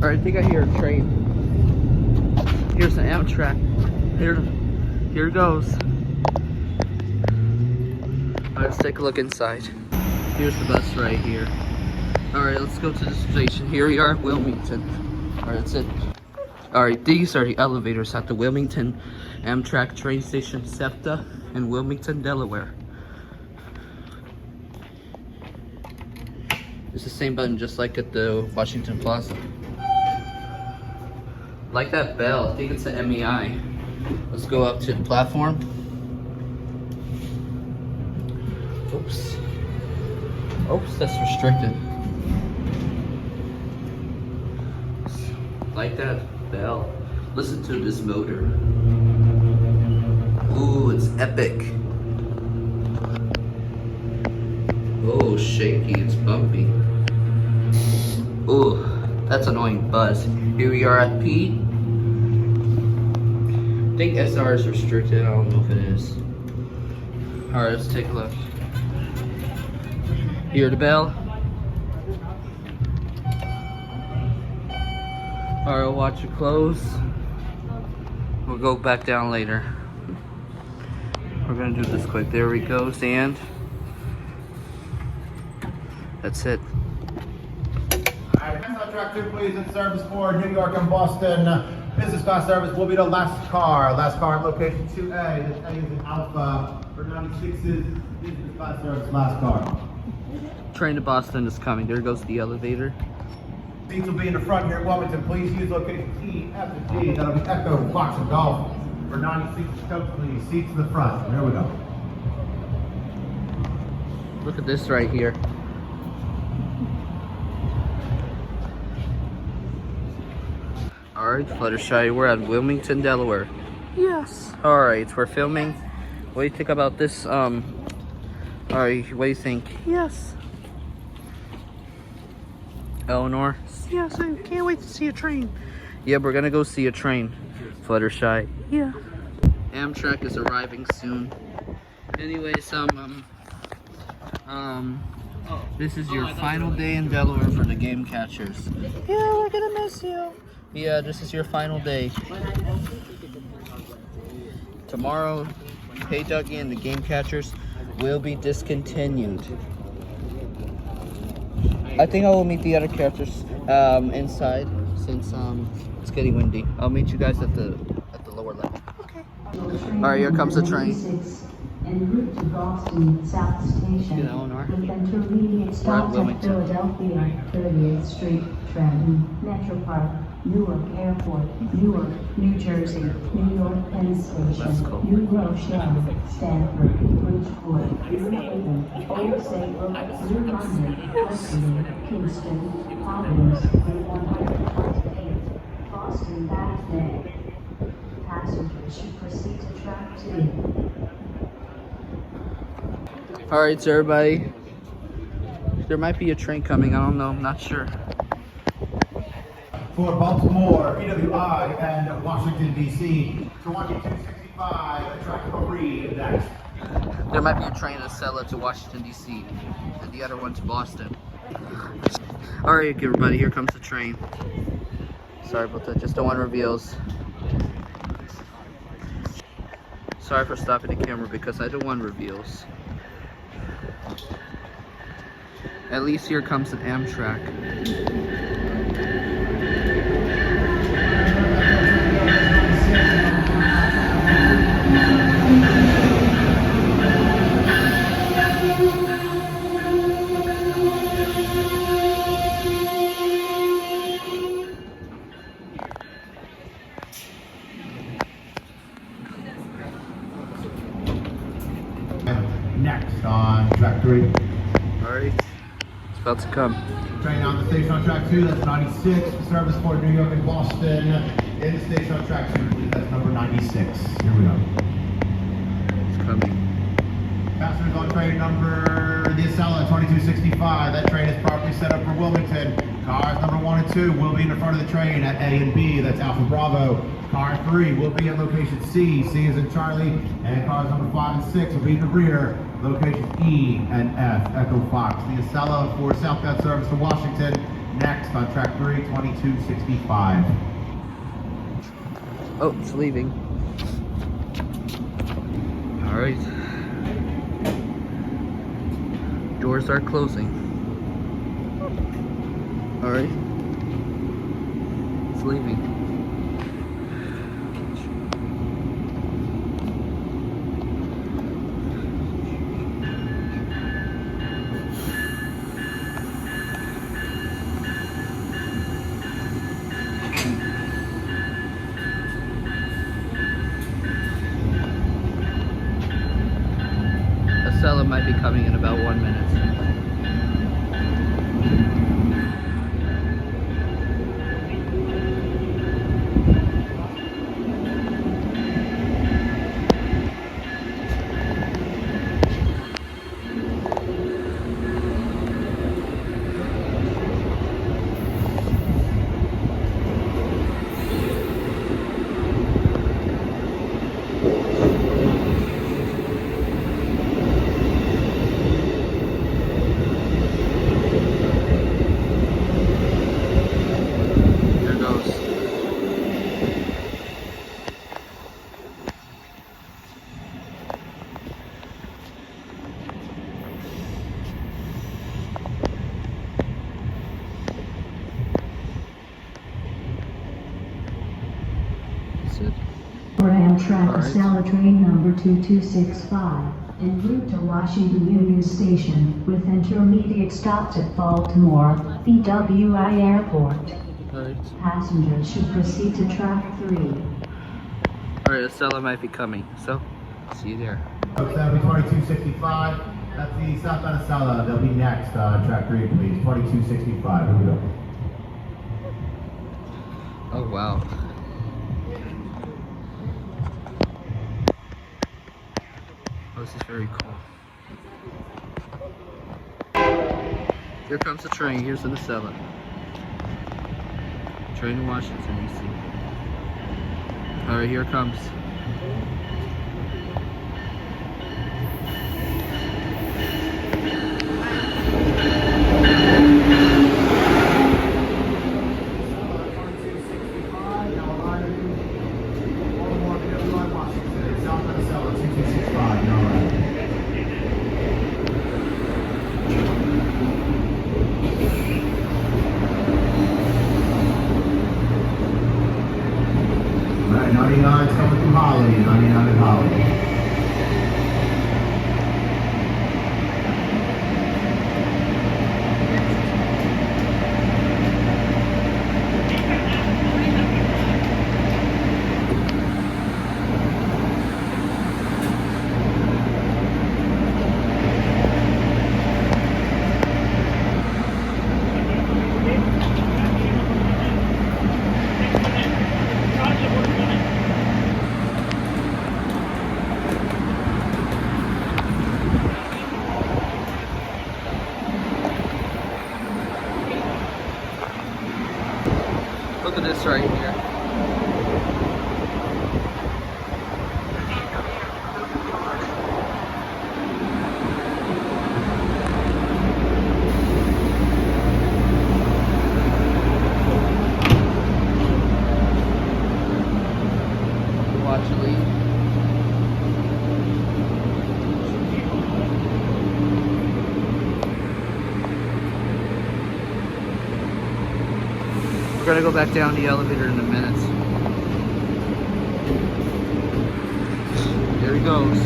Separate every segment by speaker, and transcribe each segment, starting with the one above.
Speaker 1: Alright, I think I hear a train. Here's an Amtrak. Here it goes. Alright, let's take a look inside. Here's the bus right here. Alright, let's go to the station. Here we are at Wilmington. Alright, that's it. Alright, these are the elevators at the Wilmington Amtrak train station, SEPTA, in Wilmington, Delaware. It's the same button just like at the Washington Plaza. Like that bell, I think it's an MEI. Let's go up to the platform. Oops. Oops, that's restricted. Like that bell. Listen to this motor. Ooh, it's epic. Oh, shaky, it's bumpy. Ooh, that's annoying buzz. Here we are at P. I think SR is restricted, I don't know if it is. Alright, let's take a look. Hear the bell. Alright, I'll watch it close. We'll go back down later. We're gonna do this quick. There we go, and that's it.
Speaker 2: Alright, next on track 2, please, in service for New York and Boston. Business class service will be the last car. Last car at location 2A. This A is in Alpha. For 96's business class service, last car.
Speaker 1: Train to Boston is coming. There goes the elevator.
Speaker 2: Seats will be in the front here at Wilmington. Please use location T, F, and G. That'll be Echo, Fox, and Golf. For 96's coach, please. Seats in the front. There we go.
Speaker 1: Look at this right here. Alright, Fluttershy, we're at Wilmington, Delaware. Yes. Alright, we're filming. What do you think about this? Alright, what do you think? Yes. Elinor? Yes, I can't wait to see a train. Yeah, we're gonna go see a train. Fluttershy. Yeah. Amtrak is arriving soon. Anyways, this is your final day in Delaware for the game catchers. Yeah, we're gonna miss you. Yeah, this is your final day. Tomorrow, Hey Dougie and the game catchers will be discontinued. I think I will meet the other characters inside since it's getting windy. I'll meet you guys at the lower level. Okay. Alright, here comes the train.
Speaker 3: En route to Boston South Station,
Speaker 1: Elinor.
Speaker 3: with intermediate stops at Philadelphia, 30th Street, Trenton, Metro Park, Newark Airport, Newark, New Jersey, New York Penn Station, New Rochelle, Stanford, Bridgeport, New Haven, Old Saybrook, New London, Berkeley, Kingston, Providence, and 128, Boston that day. Passengers should proceed to track 2.
Speaker 1: Alright, so everybody, there might be a train coming. I don't know. I'm not sure.
Speaker 2: For Baltimore, BWI, and Washington, D.C. to 265, track 3, next.
Speaker 1: There might be a train to Acela to Washington, D.C. and the other one to Boston. Alright, everybody, here comes the train. Sorry about that. Just don't want reveals. Sorry for stopping the camera because I don't want reveals. At least here comes an Amtrak.
Speaker 2: Next on track 3.
Speaker 1: Alright, it's about to come.
Speaker 2: Train on the station on track 2, that's 96. Service for New York and Boston. In the station on track 2, please, that's number 96. Here we go.
Speaker 1: It's coming.
Speaker 2: Passengers on train number the Acela 2265. That train is properly set up for Wilmington. Cars number 1 and 2 will be in the front of the train at A and B. That's Alpha Bravo. Car 3 will be at location C. C is in Charlie. And cars number 5 and 6 will be in the rear. Locations E and F. Echo Fox. The Acela for southbound service to Washington. next on track 3, 2265.
Speaker 1: Oh, it's leaving. Alright. Doors are closing. Alright. It's leaving. Acela might be coming in about 1 minute.
Speaker 3: For Amtrak
Speaker 1: Alright.
Speaker 3: Acela train number 2265, en route to Washington Union Station, with intermediate stops at Baltimore, BWI Airport.
Speaker 1: Alright.
Speaker 3: Passengers should proceed to track 3.
Speaker 1: Alright, Acela might be coming, so see you there.
Speaker 2: Folks, that'll be 2265. That's the southbound Acela. They'll be next on track 3, please. 2265. Here we go.
Speaker 1: Oh wow. Oh, this is very cool. Here comes the train. Here's an Acela. Train to Washington, D.C. Alright, here it comes.
Speaker 2: Alright, 99 is coming through Holly. 99 in Holly.
Speaker 1: Look at this right here. Watch it leave. We're gonna go back down the elevator in a minute. Here he goes.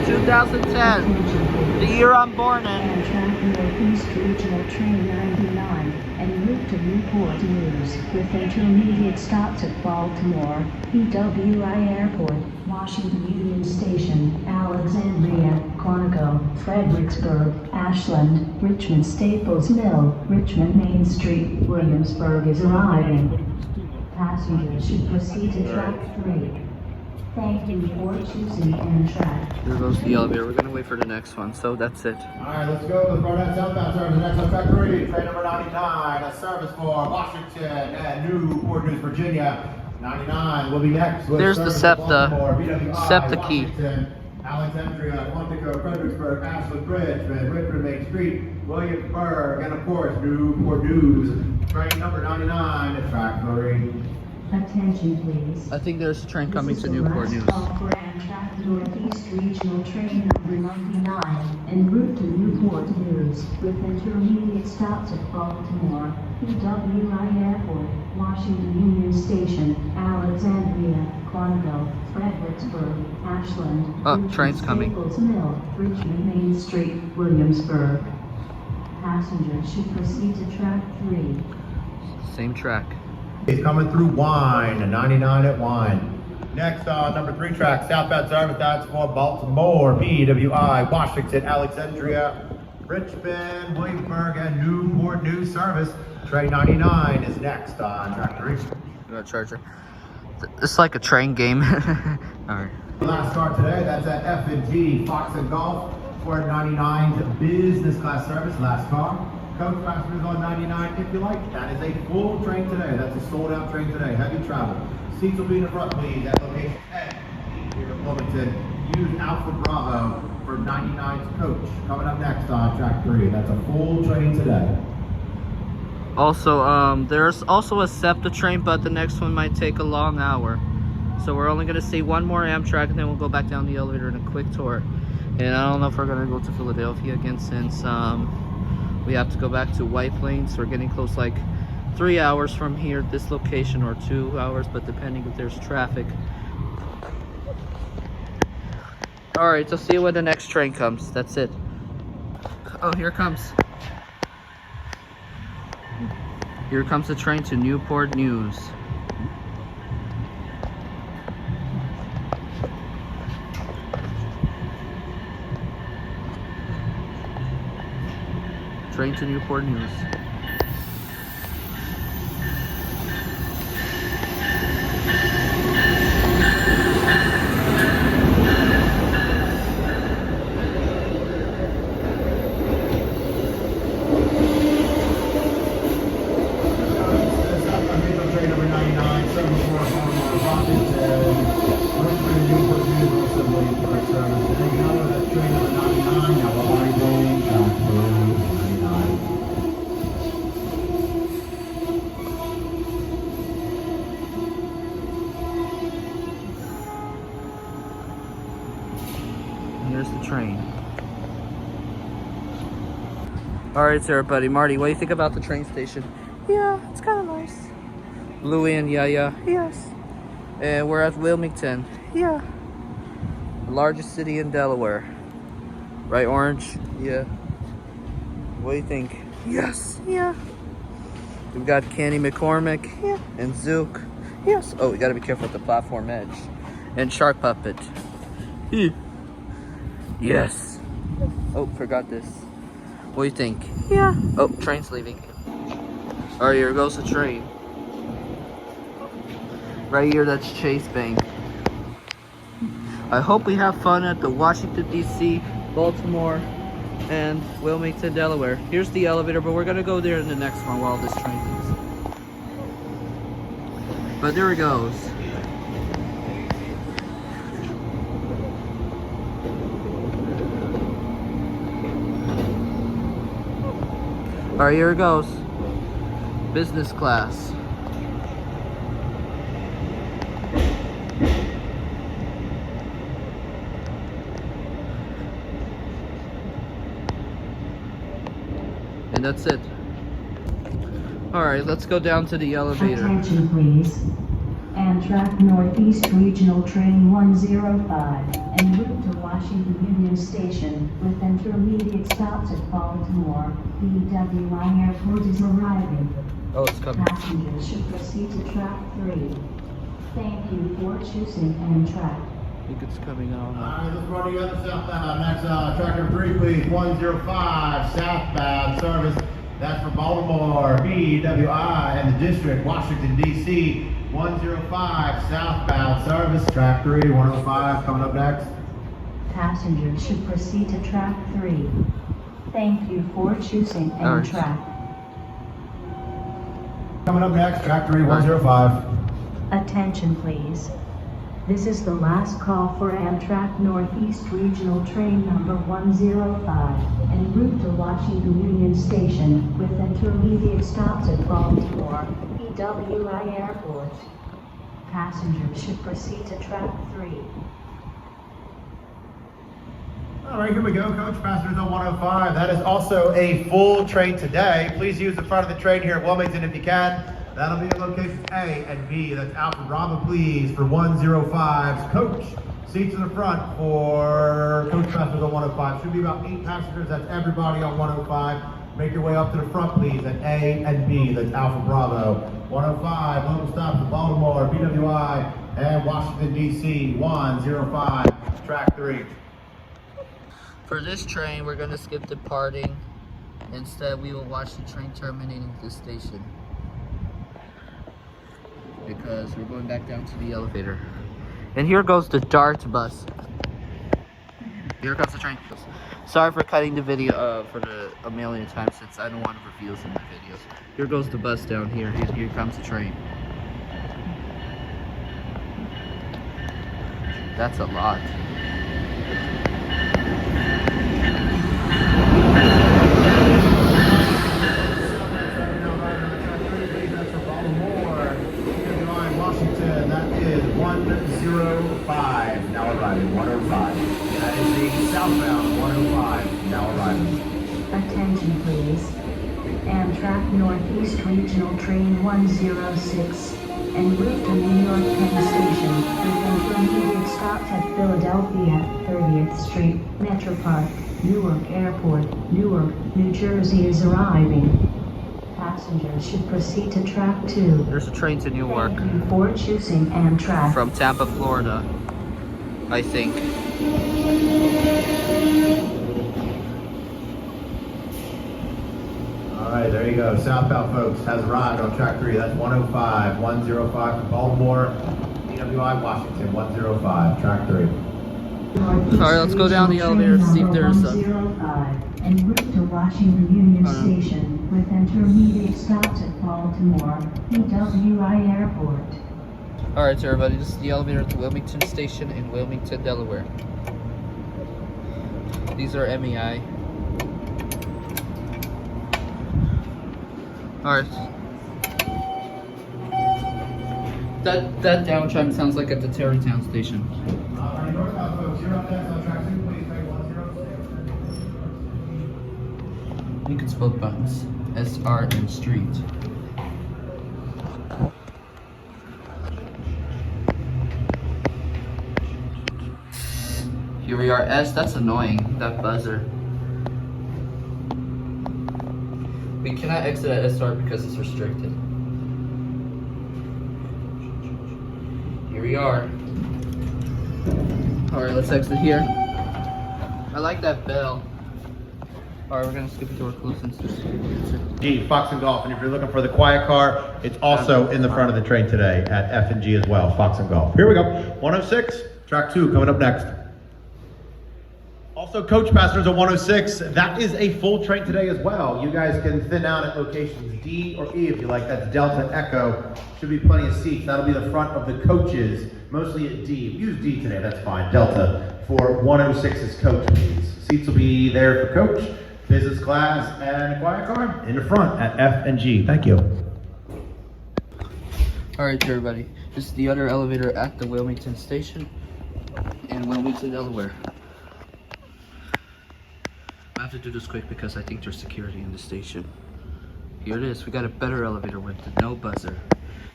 Speaker 1: (2010), the year I'm born in.
Speaker 3: Amtrak Northeast Regional Train 99, en route to Newport News, with intermediate stops at Baltimore, BWI Airport, Washington Union Station, Alexandria, Quantico, Fredericksburg, Ashland, Richmond Staples Mill, Richmond Main Street, Williamsburg is arriving. Passengers should proceed to track 3. Thank you for choosing Amtrak.
Speaker 1: There goes the elevator. We're gonna wait for the next one, so that's it.
Speaker 2: Alright, let's go. Let's run that southbound service. Next on track 3, train number 99. A service for Washington and Newport News, Virginia. 99 will be next. With
Speaker 1: There's the
Speaker 2: service to
Speaker 1: SEPTA.
Speaker 2: Baltimore, BWI,
Speaker 1: SEPTA key.
Speaker 2: Washington, Alexandria, Quantico, Fredericksburg, Ashland, Richmond, Main Street, Williamsburg, and of course, Newport News. Train number 99 at track 3.
Speaker 3: Attention please.
Speaker 1: I think there's a train coming
Speaker 3: This
Speaker 1: to
Speaker 3: is the
Speaker 1: Newport
Speaker 3: last
Speaker 1: News.
Speaker 3: stop for Amtrak Northeast Regional Train number 99 en route to Newport News with intermediate stops at Baltimore, BWI Airport, Washington Union Station, Alexandria, Quantico, Fredericksburg, Ashland,
Speaker 1: Oh, train's coming.
Speaker 3: Staples Mill, Richmond Main Street, Williamsburg. Passengers should proceed to track 3.
Speaker 1: Same track.
Speaker 2: He's coming through Wine, 99 at Wine. Next, number 3 track, southbound service, that's for Baltimore, BWI, Washington, Alexandria, Richmond, Williamsburg, and Newport News service. Train 99 is next on track 3.
Speaker 1: Got a charger. It's like a train game. Alright.
Speaker 2: Last car today, that's at F&G, Fox and Golf, for 99's business class service, last car. Coach passengers on 99 if you like. That is a full train today. That's a sold out train today. Heavy travel. Seats will be in the front, please. At location 10 here in Wilmington. Use Alpha Bravo for 99's coach. Coming up next on track 3. That's a full train today.
Speaker 1: Also, there's also a SEPTA train, but the next one might take a long hour. So we're only going to see one more Amtrak, and then we'll go back down the elevator in a quick tour. And I don't know if we're going to go to Philadelphia again, since we have to go back to White Plains. We're getting close, like 3 hours from here at this location, or 2 hours, but depending if there's traffic. Alright, so see you when the next train comes. That's it. Oh, here it comes. Here comes the train to Newport News. Train to Newport News.
Speaker 2: Train number 99, 74 Washington, Richmond, Newport News, also Williamsburg service. And then you know that train number 99, now we're already going track 99.
Speaker 1: Here's the train. Alright, so everybody, Marty, what do you think about the train station? Yeah, it's kind of nice. Louie and Yaya, yes. And we're at Wilmington, yeah. The largest city in Delaware. Right, Orange? Yeah. What do you think? Yes, yeah. We've got Kenny McCormick, yeah. And Zook, yes. Oh, we gotta be careful with the platform edge. And Shark Puppet. Yeah. Yes. Oh, forgot this. What do you think? Yeah. Oh, train's leaving. Alright, here goes the train. Right here, that's Chase Bank. I hope we have fun at the Washington, D.C., Baltimore, and Wilmington, Delaware. Here's the elevator, but we're gonna go there in the next one while this train leaves. But there it goes. Alright, here it goes. Business class. And that's it. Alright, let's go down to the elevator.
Speaker 3: Attention please. Amtrak Northeast Regional Train 105 en route to Washington Union Station with intermediate stops at Baltimore, BWI Airport is arriving.
Speaker 1: Oh, it's coming.
Speaker 3: Passengers should proceed to track 3. Thank you for choosing Amtrak.
Speaker 1: I think it's coming on.
Speaker 2: Alright, let's run the other southbound. Next, track number 3, please. 105 southbound service. That's for Baltimore, BWI, and the district, Washington, D.C. 105 southbound service. Track 3, 105 coming up next.
Speaker 3: Passengers should proceed to track 3. Thank you for choosing Amtrak.
Speaker 2: Coming up next, track 3, 105.
Speaker 3: Attention please. This is the last call for Amtrak Northeast Regional Train number 105 en route to Washington Union Station with intermediate stops at Baltimore, EWI Airport. Passengers should proceed to track 3.
Speaker 2: All right, here we go, Coach. Passengers on 105. That is also a full train today. Please use the front of the train here at Wilmington if you can. That'll be at locations A and B. That's Alpha Bravo, please, for 105's coach. Seats in the front for coach passengers on 105. Should be about 8 passengers. That's everybody on 105. Make your way up to the front, please, at A and B. That's Alpha Bravo. 105, local stops at Baltimore, BWI, and Washington, D.C. 105, track 3.
Speaker 1: For this train, we're gonna skip departing. Instead, we will watch the train terminating at this station, because we're going back down to the elevator. And here goes the DART bus. Here comes the train. Sorry for cutting the video for a million times, since I don't want reviews in my videos. Here goes the bus down here. Here comes the train. That's a lot.
Speaker 2: Washington, that is 105, now arriving, 105. That is the southbound 105, now arriving.
Speaker 3: Attention please. Amtrak Northeast Regional Train 106 en route to New York Penn Station with intermediate stops at Philadelphia, 30th Street, Metro Park, Newark Airport, Newark, New Jersey is arriving. Passengers should proceed to track 2.
Speaker 1: There's a train to Newark.
Speaker 3: Thank you for choosing Amtrak.
Speaker 1: From Tampa, Florida, I think.
Speaker 2: All right, there you go. Southbound, folks, has arrived on track 3. That's 105, 105 from Baltimore, BWI, Washington, 105, track 3.
Speaker 1: Alright, let's go down the elevator to see if there's a...
Speaker 3: 105 en route to Washington Union Station with intermediate stops at Baltimore, EWI Airport.
Speaker 1: Alright, everybody, this is the elevator at the Wilmington Station in Wilmington, Delaware. These are MEI. Alright. That down chime sounds like at the Tarrytown station.
Speaker 2: All right, northbound, folks, you're up next on track 2, please, train 106.
Speaker 1: You can spell buttons. SR and street. Here we are, S. That's annoying, that buzzer. We cannot exit at SR because it's restricted. Here we are. Alright, let's exit here. I like that bell. Alright, we're gonna skip the door close and
Speaker 2: G, Fox and Golf, and if you're looking for the quiet car, it's also in the front of the train today at F and G as well, Fox and Golf. Here we go, 106, track 2 coming up next. Also, coach passengers on 106, that is a full train today as well. You guys can thin out at locations D or E if you like. That's Delta Echo. Should be plenty of seats. That'll be the front of the coaches, mostly at D. Use D today, that's fine. Delta for 106's coach, please. Seats will be there for coach, business class, and a quiet car in the front at F and G. Thank you.
Speaker 1: Alright, everybody. This is the other elevator at the Wilmington station in Wilmington, Delaware. I have to do this quick because I think there's security in the station. Here it is. We got a better elevator with no buzzer,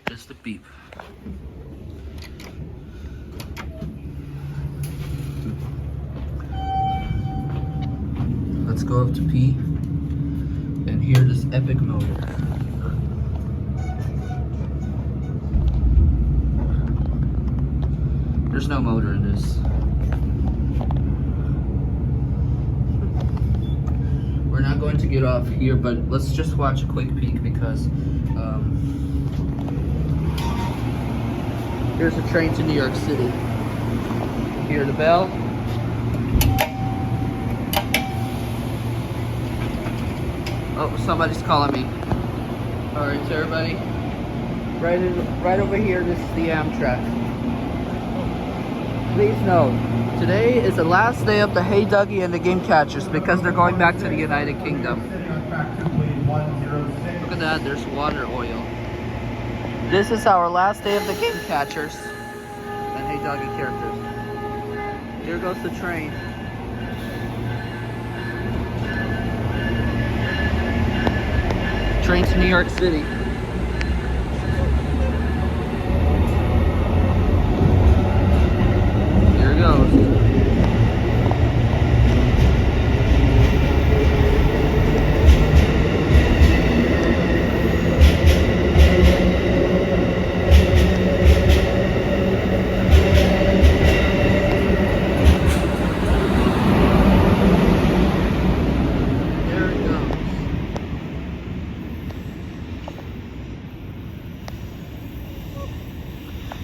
Speaker 1: just a beep. Let's go up to P and hear this epic motor. There's no motor in this. We're not going to get off here, but let's just watch a quick peek because here's a train to New York City. Hear the bell? Oh, somebody's calling me. Alright, everybody. Right over here, this is the Amtrak. Please note, today is the last day of the Hey Dougie and the Game Catchers because they're going back to the United Kingdom. Look at that, there's water oil. This is our last day of the Game Catchers and Hey Dougie characters. Here goes the train. Train to New York City. Here it goes.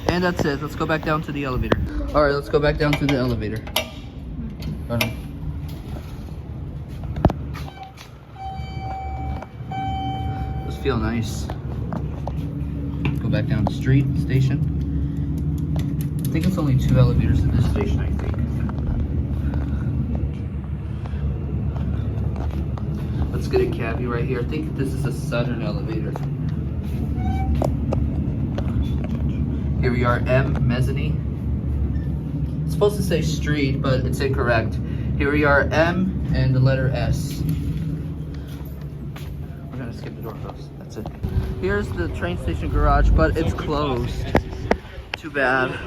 Speaker 1: And that's it. Let's go back down to the elevator. Alright, let's go back down to the elevator. Those feel nice. Go back down the street, station. I think it's only 2 elevators at this station, I think. Let's get a cabbie right here. I think this is a southern elevator. Here we are, M, mezzanine. It's supposed to say street, but it's incorrect. Here we are, M, and the letter S. We're gonna skip the door closed, that's it. Here's the train station garage, but it's closed. Too bad.